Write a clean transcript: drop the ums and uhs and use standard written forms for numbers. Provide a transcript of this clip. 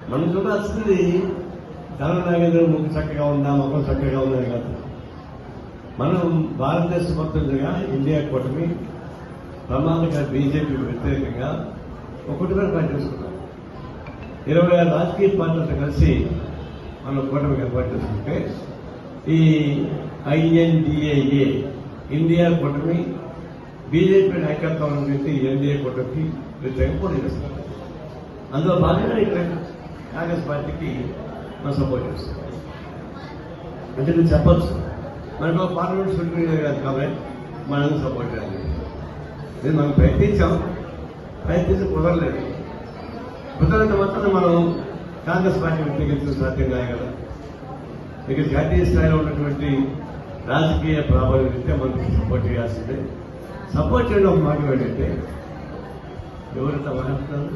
మనం చూడాల్సింది దాన నాగేంద్ర ముఖం చక్కగా ఉందా, ముఖం చక్కగా ఉందా కాదు. మనం భారతదేశ మొత్తంగా ఇండియా కూటమి ప్రమాదంగా బీజేపీ వ్యతిరేకంగా ఒకటిగా పనిచేస్తున్నాం. 26 రాజకీయ పార్టీలతో కలిసి మనం కూటమిగా పనిచేస్తుంటే ఈ INDAA ఇండియా కూటమి బీజేపీ నాయకత్వం నుంచి ఎన్డీఏ కూటమికి వ్యతిరేకంగా పోటీ చేస్తున్నారు. అందులో భాగంగా ఇక్కడ కాంగ్రెస్ పార్టీకి మనం సపోర్ట్ చేస్తాం. అంటే మీరు చెప్పచ్చు మనకు పార్లమెంట్ సభ్యులు కాదు కాబట్టి మనం సపోర్ట్ చేయాలి. ఇది మనం ప్రయత్నించి కుదరలేదు. కుదరత మాత్రం మనం కాంగ్రెస్ పార్టీ వ్యతిరేకించడం సాధ్యం కాదు కదా. ఇక జాతీయ స్థాయిలో ఉన్నటువంటి రాజకీయ ప్రాబల్యం అయితే మనకు సపోర్ట్ చేయాల్సిందే. సపోర్ట్ చేయడం ఒక మార్గం ఏంటంటే ఎవరితో మాట్లాడుతారు,